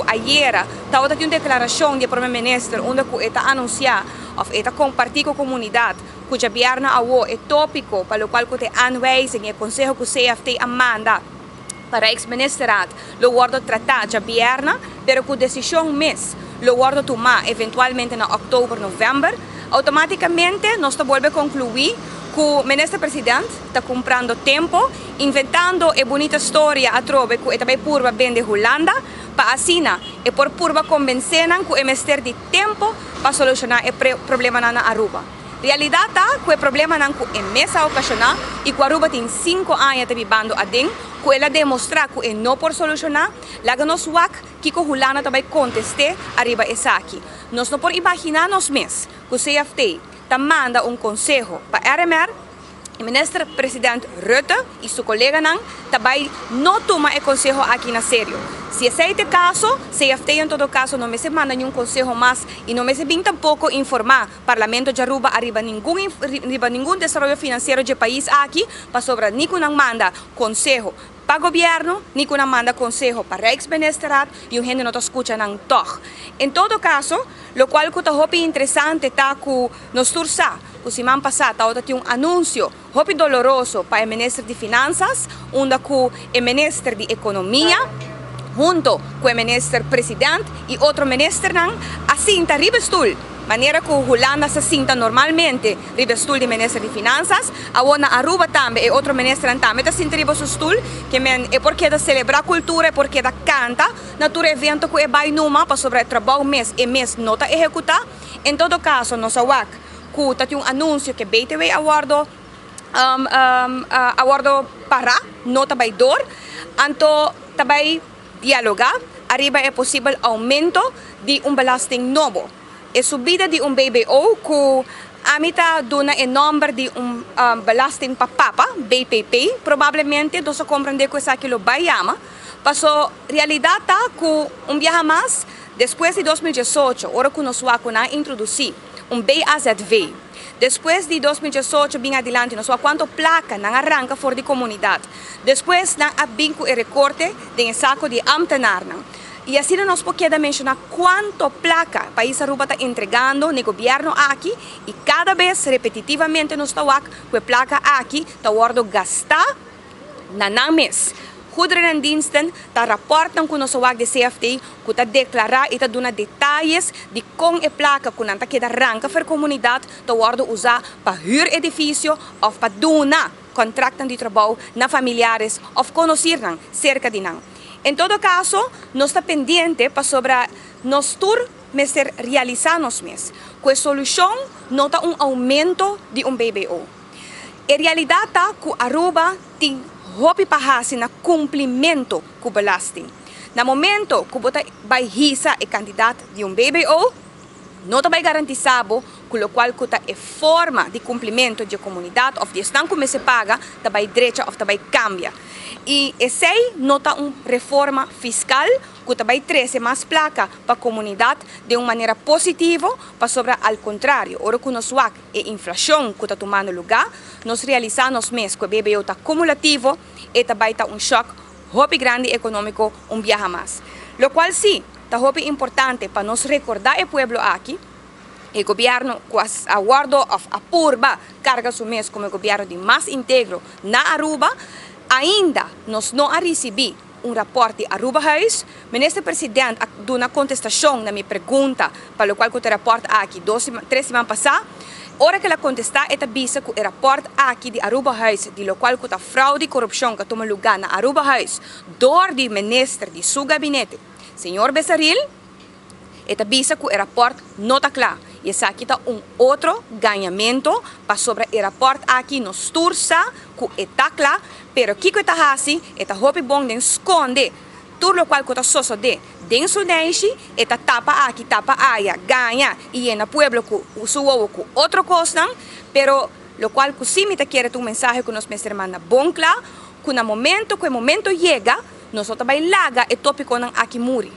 que ayer estava uma declaração do primeiro-ministro onde está anunciar ou está compartilhar com a comunidade que o governo é tópico para o qual te aanwijzing e conselho que o CFT amanda para o ex-ministerado lo guardo tratar o governo, pero que a decisão mês lo guardo tomar eventualmente em outubro, novembro, automaticamente nós volvemos a concluir que o ministro-presidente está comprando tempo, inventando a bonita história a trove que também purva bem de Holanda, para assim, e por purva convencer que é mestre de tempo para solucionar o problema na Aruba. Realidade é que o problema não é mesa ocasional e que a Aruba tem 5 anos de vivendo a dentro, que ela demonstra que é não por solucionar, lá nos wak que a Holanda também conteste arriba essa aqui. Nós não podemos imaginar nos meses que o CFT manda conselho para a RMR, o ministro-presidente Rutte e seu colega também não toma o conselho aqui na sério. Se esse é o caso, CFT em todo caso não me se manda nenhum conselho mais e não me se vem tampouco informar o Parlamento de Aruba arriba nenhum desenvolvimento financeiro do país aqui para sobre nem não manda conselho para o governo, nem não manda conselho para o ex-ministerado e o gente não escuta não toque. Em todo caso, o qual é interessante está que nos tursa, o semana passada tinha anúncio muito doloroso para o ministro de Finanças, onde o ministro de Economia junto com o ministro-presidente e outro ministro assim está ribestul. Maneira que a Holanda se sinta normalmente ribestul de ministro de Finanças, a Aruba também e outro ministro também está sinta ribestul, que é porque da celebrar a cultura, é porque da canta, natura evento que é vai numa para sobre trabalho mês e mês não está executar. Em todo caso, nós awak que tem anúncio que BTW aguardo para não também dor, então também dialogar, arriba é possível aumento de belasting novo. A subida de BBO que a mitad dona o número de belasting para papa, BPP, provavelmente nós compreendemos que isso aqui vai chamar, passou realidade que viaja mais, depois de 2018, hora que nós vamos introduzir BAZV. Depois de 2018, bem adiante, nós vamos quanto placa não arranca fora de comunidade. Depois, não abinco e recorte de saco de amtenar. E assim nós podemos mencionar quanto placa o país Aruba está entregando no governo aqui e cada vez repetitivamente nós estamos com a placa aqui está guardando gastar na mês. Goederendiensten está reportando com o nosso de CFT que está declarar e está dando detalhes de como a placa que não está arranca para a comunidade está guardando usar para huur edifício ou para donar contratos de trabalho na familiares ou conhecer cerca de não. Em todo caso, nós estamos pendentes para sobre nós mestre realizar nos meses. Com a solução, não está aumento de BBO. A realidade é que Aruba tem hopi pahasi na cumprimento com o belasting. No momento que você vai risa o candidato de BBO, não vai garantizado com o qual é forma de cumprimento da comunidade, ou de estão como se paga, vai direita ou vai cambia. E esse não está uma reforma fiscal que vai trazer mais placa para a comunidade de uma maneira positiva, para sobre ao contrário, ora que nós a inflação que está tomando lugar, nós realizamos mês que o BBO está cumulativo e também está choque muito grande econômico viaja mais. O qual sim, está muito importante para nós recordar o povo aqui, o governo que aguardo a purba carga o mês como o governo de mais íntegro na Aruba, ainda nós não recebi raporte Aruba House. O ministro-presidente deu uma contestação na minha pergunta, para o qual o raporte aqui 3 semanas passadas. Ora que ela contestar, ela avisa que o raporte aqui de Aruba House, de qual a fraude e corrupção que toma lugar na Aruba House, do ministro de seu gabinete, senhor Bessaril, ela avisa que o raporte não está claro. E esse aqui está outro ganhamento para sobre o raporte aqui nos tursa que está claro, pero que está assim, está muito bom de esconder tudo o qual está sucedendo dentro deste, está tapa aqui, tapa aí, ganha e na pueblo que usou com outra coisa, pero o qual que sim me quer um mensagem que nós me manda bom claro, que no momento que o momento chega, nós também larga o tópico aqui muri.